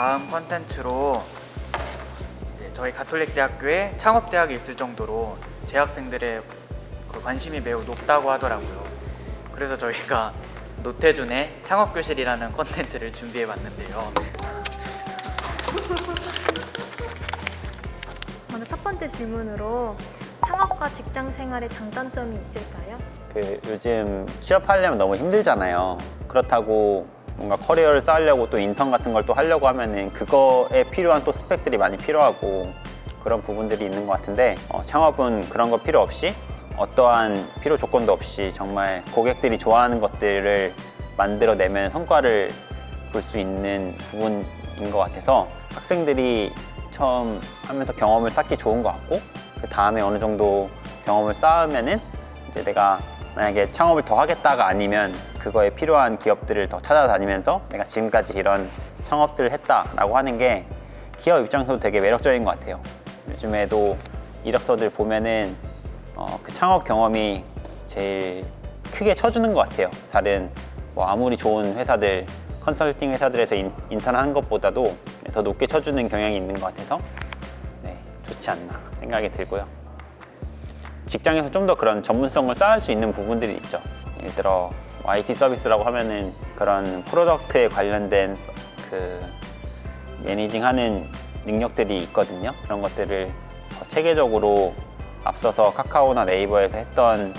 다음 컨텐츠로 저희 가톨릭 대학교에 창업대학이 있을 정도로 재학생들의 그 관심이 매우 높다고 하더라고요. 그래서 저희가 노태준의 창업교실이라는 컨텐츠를 준비해봤는데요. 먼저 첫 번째 질문으로 창업과 직장 생활의 장단점이 있을까요? 요즘 취업하려면 너무 힘들잖아요. 그렇다고 뭔가 커리어를 쌓으려고 또 인턴 같은 걸 또 하려고 하면은 그거에 필요한 또 스펙들이 많이 필요하고 그런 부분들이 있는 것 같은데 창업은 그런 거 필요 없이 어떠한 필요 조건도 없이 정말 고객들이 좋아하는 것들을 만들어내면 성과를 볼 수 있는 부분인 것 같아서 학생들이 처음 하면서 경험을 쌓기 좋은 것 같고 그 다음에 어느 정도 경험을 쌓으면은 이제 내가 만약에 창업을 더 하겠다가 아니면 그거에 필요한 기업들을 더 찾아다니면서 내가 지금까지 이런 창업들을 했다라고 하는 게 기업 입장에서도 되게 매력적인 것 같아요. 요즘에도 이력서들 보면은 그 창업 경험이 제일 크게 쳐주는 것 같아요. 다른 뭐 아무리 좋은 회사들, 컨설팅 회사들에서 인턴한 것보다도 더 높게 쳐주는 경향이 있는 것 같아서 네, 좋지 않나 생각이 들고요. 직장에서 좀 더 그런 전문성을 쌓을 수 있는 부분들이 있죠. 예를 들어 IT 서비스라고 하면은 그런 프로덕트에 관련된 그 매니징하는 능력들이 있거든요. 그런 것들을 더 체계적으로 앞서서 카카오나 네이버에서 했던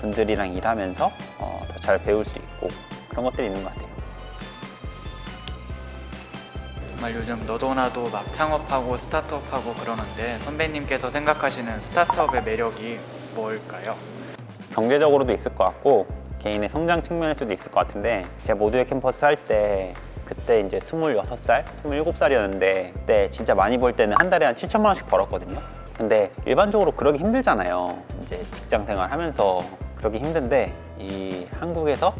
분들이랑 일하면서 더 잘 배울 수 있고 그런 것들이 있는 것 같아요. 정말 요즘 너도 나도 막 창업하고 스타트업하고 그러는데 선배님께서 생각하시는 스타트업의 매력이 뭘까요? 경제적으로도 있을 것 같고 개인의 성장 측면일 수도 있을 것 같은데 제가 모두의 캠퍼스 할 때 그때 이제 26살, 27살이었는데 그때 진짜 많이 벌 때는 한 달에 한 7천만 원씩 벌었거든요. 근데 일반적으로 그러기 힘들잖아요. 이제 직장 생활 하면서 그러기 힘든데 이 한국에서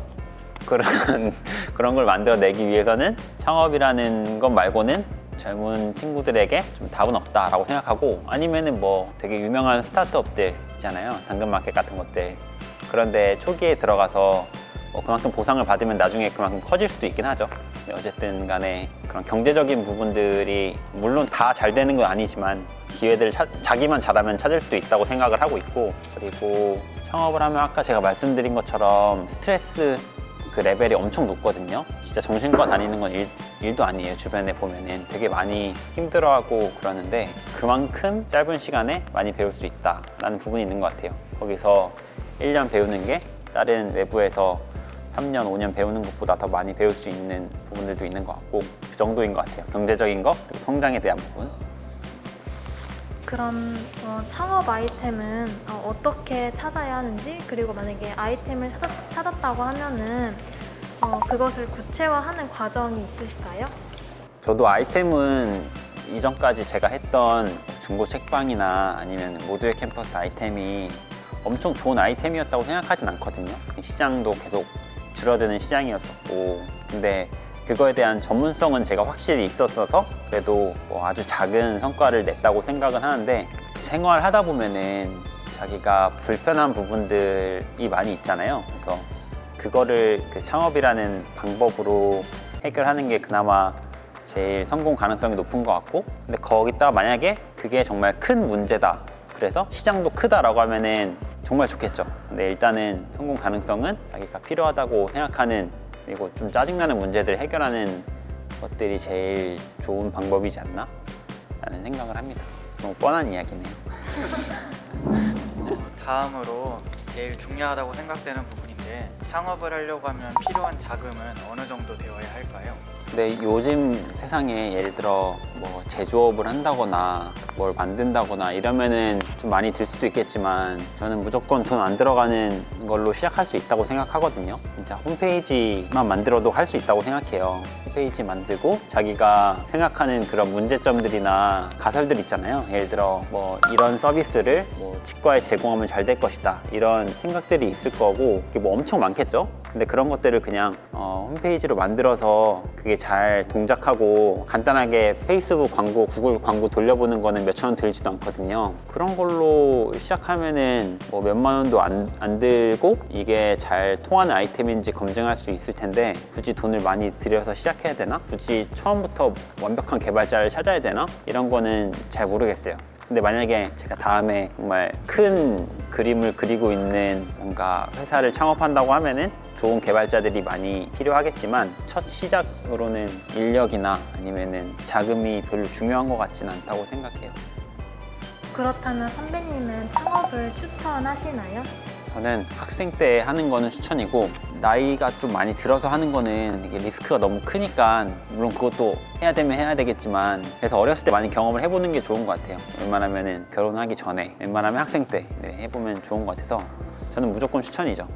그런 걸 만들어내기 위해서는 창업이라는 것 말고는 젊은 친구들에게 좀 답은 없다라고 생각하고 아니면은 뭐 되게 유명한 스타트업들 있잖아요. 당근마켓 같은 것들. 그런데 초기에 들어가서 뭐 그만큼 보상을 받으면 나중에 그만큼 커질 수도 있긴 하죠. 근데 어쨌든 간에 그런 경제적인 부분들이 물론 다 잘 되는 건 아니지만 기회들을 자기만 잘하면 찾을 수도 있다고 생각을 하고 있고 그리고 창업을 하면 아까 제가 말씀드린 것처럼 스트레스 그 레벨이 엄청 높거든요. 진짜 정신과 다니는 건 일도 아니에요. 주변에 보면은 되게 많이 힘들어하고 그러는데 그만큼 짧은 시간에 많이 배울 수 있다라는 부분이 있는 것 같아요. 거기서 1년 배우는 게 다른 외부에서 3년, 5년 배우는 것보다 더 많이 배울 수 있는 부분들도 있는 것 같고 그 정도인 것 같아요. 경제적인 거, 그리고 성장에 대한 부분. 그럼 창업 아이템은 어떻게 찾아야 하는지 그리고 만약에 아이템을 찾았다고 하면은 그것을 구체화하는 과정이 있으실까요? 저도 아이템은 이전까지 제가 했던 중고 책방이나 아니면 모두의 캠퍼스 아이템이 엄청 좋은 아이템이었다고 생각하진 않거든요. 시장도 계속 줄어드는 시장이었었고 근데 그거에 대한 전문성은 제가 확실히 있었어서 그래도 뭐 아주 작은 성과를 냈다고 생각은 하는데 생활하다 보면은 자기가 불편한 부분들이 많이 있잖아요. 그래서 그거를 그 창업이라는 방법으로 해결하는 게 그나마 제일 성공 가능성이 높은 것 같고 근데 거기다가 만약에 그게 정말 큰 문제다 그래서 시장도 크다라고 하면은 정말 좋겠죠. 근데 일단은 성공 가능성은 자기가 필요하다고 생각하는 그리고 좀 짜증나는 문제들을 해결하는 것들이 제일 좋은 방법이지 않나? 라는 생각을 합니다. 너무 뻔한 이야기네요. 다음으로 제일 중요하다고 생각되는 부분인데 창업을 하려고 하면 필요한 자금은 어느 정도 되어야 할까요? 근데 요즘 세상에 예를 들어 뭐 제조업을 한다거나 뭘 만든다거나 이러면은 좀 많이 들 수도 있겠지만 저는 무조건 돈 안 들어가는 걸로 시작할 수 있다고 생각하거든요. 진짜 홈페이지만 만들어도 할 수 있다고 생각해요. 홈페이지 만들고 자기가 생각하는 그런 문제점들이나 가설들 있잖아요. 예를 들어 뭐 이런 서비스를 뭐 치과에 제공하면 잘 될 것이다 이런 생각들이 있을 거고 이게 뭐 엄청 많겠죠. 근데 그런 것들을 그냥 홈페이지로 만들어서 그게 잘 동작하고 간단하게 페이스북 광고, 구글 광고 돌려보는 거는 몇천 원 들지도 않거든요. 그런 걸로 시작하면은 뭐 몇만 원도 안 들고 이게 잘 통하는 아이템인지 검증할 수 있을 텐데 굳이 돈을 많이 들여서 시작해야 되나? 굳이 처음부터 완벽한 개발자를 찾아야 되나? 이런 거는 잘 모르겠어요. 근데 만약에 제가 다음에 정말 큰 그림을 그리고 있는 뭔가 회사를 창업한다고 하면은 좋은 개발자들이 많이 필요하겠지만 첫 시작으로는 인력이나 아니면은 자금이 별로 중요한 것 같진 않다고 생각해요. 그렇다면 선배님은 창업을 추천하시나요? 저는 학생 때 하는 거는 추천이고 나이가 좀 많이 들어서 하는 거는 이게 리스크가 너무 크니까 물론 그것도 해야 되면 해야 되겠지만 그래서 어렸을 때 많이 경험을 해보는 게 좋은 것 같아요. 웬만하면 결혼하기 전에 웬만하면 학생 때 해보면 좋은 것 같아서 저는 무조건 추천이죠.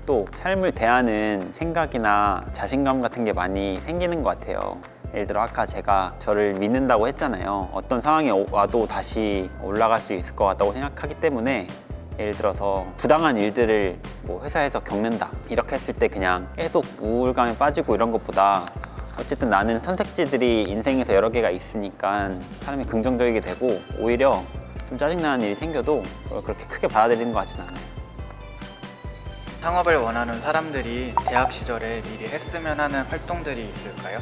또 삶을 대하는 생각이나 자신감 같은 게 많이 생기는 것 같아요. 예를 들어 아까 제가 저를 믿는다고 했잖아요. 어떤 상황이 와도 다시 올라갈 수 있을 것 같다고 생각하기 때문에 예를 들어서 부당한 일들을 뭐 회사에서 겪는다 이렇게 했을 때 그냥 계속 우울감에 빠지고 이런 것보다 어쨌든 나는 선택지들이 인생에서 여러 개가 있으니까 사람이 긍정적이게 되고 오히려 좀 짜증나는 일이 생겨도 그렇게 크게 받아들이는 것 같지는 않아요. 창업을 원하는 사람들이 대학 시절에 미리 했으면 하는 활동들이 있을까요?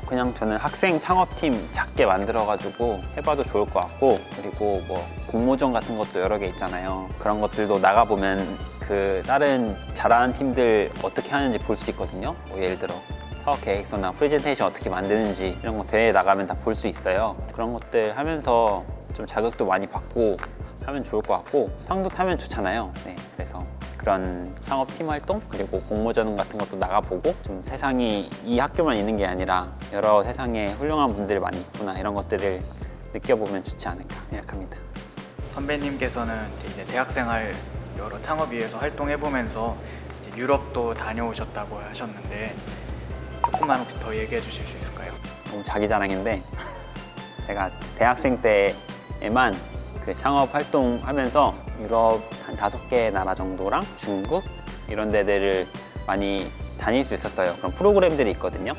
그냥 저는 학생 창업팀 작게 만들어가지고 해봐도 좋을 것 같고 그리고 뭐 공모전 같은 것도 여러 개 있잖아요. 그런 것들도 나가보면 그 다른 잘하는 팀들 어떻게 하는지 볼 수 있거든요. 뭐 예를 들어 사업 계획서나 프레젠테이션 어떻게 만드는지 이런 거 대회에 나가면 다 볼 수 있어요. 그런 것들 하면서 좀 자극도 많이 받고 하면 좋을 것 같고 상도 타면 좋잖아요. 네, 그래서 그런 창업팀 활동 그리고 공모전 같은 것도 나가보고 좀 세상이 이 학교만 있는 게 아니라 여러 세상에 훌륭한 분들이 많이 있구나 이런 것들을 느껴보면 좋지 않을까 생각합니다. 선배님께서는 이제 대학생활 여러 창업 위해서 활동해보면서 이제 유럽도 다녀오셨다고 하셨는데 조금만 혹시 더 얘기해 주실 수 있을까요? 너무 자기 자랑인데 제가 대학생 때에만 그 창업 활동하면서 유럽 한 5개 나라 정도랑 중국 이런 데들을 많이 다닐 수 있었어요. 그런 프로그램들이 있거든요.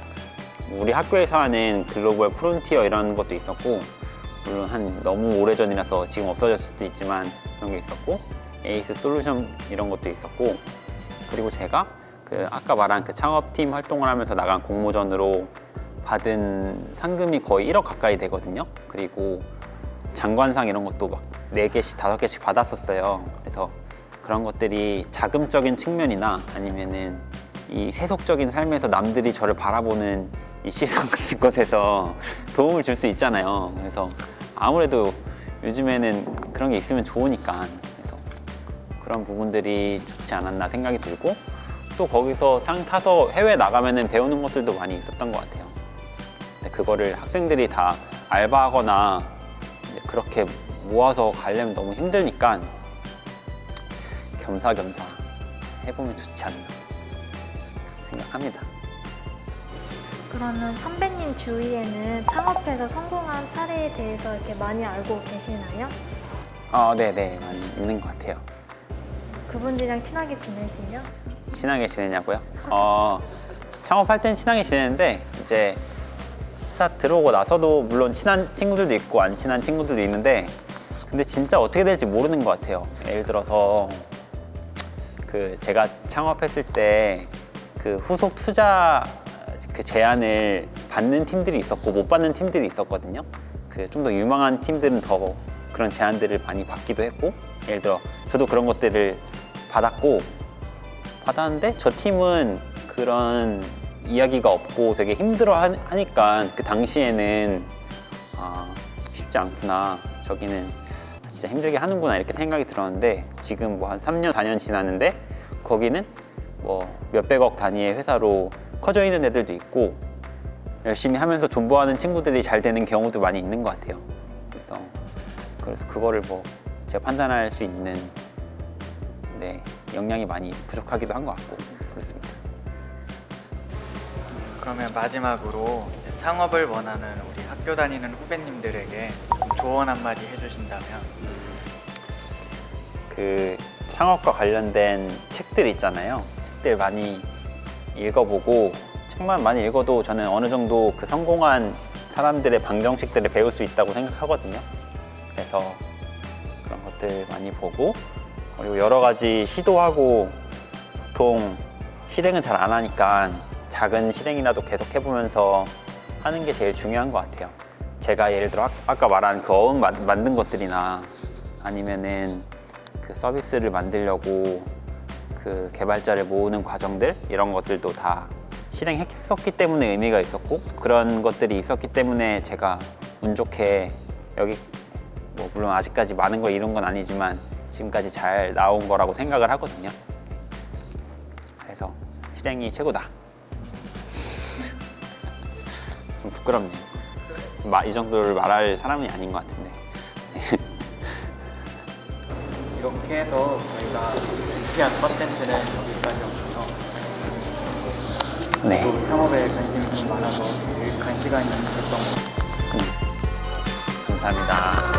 우리 학교에서 하는 글로벌 프론티어 이런 것도 있었고 물론 한 너무 오래전이라서 지금 없어졌을 수도 있지만 그런 게 있었고 에이스 솔루션 이런 것도 있었고 그리고 제가 그 아까 말한 그 창업팀 활동을 하면서 나간 공모전으로 받은 상금이 거의 1억 가까이 되거든요. 그리고 장관상 이런 것도 막 4개씩, 5개씩 받았었어요. 그래서 그런 것들이 자금적인 측면이나 아니면은 이 세속적인 삶에서 남들이 저를 바라보는 이 시선 같은 것에서 도움을 줄 수 있잖아요. 그래서 아무래도 요즘에는 그런 게 있으면 좋으니까 그래서 그런 부분들이 좋지 않았나 생각이 들고 또 거기서 상 타서 해외 나가면은 배우는 것들도 많이 있었던 것 같아요. 근데 그거를 학생들이 다 알바하거나 그렇게 모아서 가려면 너무 힘드니까 겸사겸사 해보면 좋지 않나 생각합니다. 그러면 선배님 주위에는 창업해서 성공한 사례에 대해서 이렇게 많이 알고 계시나요? 네네 많이 있는 것 같아요. 그분들이랑 친하게 지내세요? 친하게 지내냐고요? 창업할 땐 친하게 지내는데 이제 회사 들어오고 나서도 물론 친한 친구들도 있고 안 친한 친구들도 있는데 근데 진짜 어떻게 될지 모르는 것 같아요. 예를 들어서 그 제가 창업했을 때 그 후속 투자 그 제안을 받는 팀들이 있었고 못 받는 팀들이 있었거든요. 그 좀 더 유망한 팀들은 더 그런 제안들을 많이 받기도 했고 예를 들어 저도 그런 것들을 받았는데 저 팀은 그런 이야기가 없고 되게 힘들어 하니까 그 당시에는 쉽지 않구나 저기는 진짜 힘들게 하는구나 이렇게 생각이 들었는데 지금 뭐 한 3년 4년 지났는데 거기는 뭐 몇백억 단위의 회사로 커져 있는 애들도 있고 열심히 하면서 존버하는 친구들이 잘 되는 경우도 많이 있는 것 같아요. 그래서 그거를 뭐 제가 판단할 수 있는 역량이 많이 부족하기도 한 것 같고 그렇습니다. 그러면 마지막으로 창업을 원하는 우리 학교 다니는 후배님들에게 조언 한마디 해주신다면? 그 창업과 관련된 책들 있잖아요. 책들 많이 읽어보고 책만 많이 읽어도 저는 어느 정도 그 성공한 사람들의 방정식들을 배울 수 있다고 생각하거든요. 그래서 그런 것들 많이 보고 그리고 여러 가지 시도하고 보통 실행은 잘 안 하니까 작은 실행이라도 계속 해보면서 하는 게 제일 중요한 것 같아요. 제가 예를 들어 아까 말한 그 어음 만든 것들이나 아니면은 그 서비스를 만들려고 그 개발자를 모으는 과정들 이런 것들도 다 실행했었기 때문에 의미가 있었고 그런 것들이 있었기 때문에 제가 운 좋게 여기 뭐 물론 아직까지 많은 걸 이룬 건 아니지만 지금까지 잘 나온 거라고 생각을 하거든요. 그래서 실행이 최고다. 좀 부끄럽네요. 이 정도를 말할 사람이 아닌 것 같은데. 이렇게 해서 저희가 준비한 컨텐츠는 여기까지였고요. 네. 또 창업에 관심이 좀 많아서 유익한 시간이 됐던 것 같아요. 감사합니다.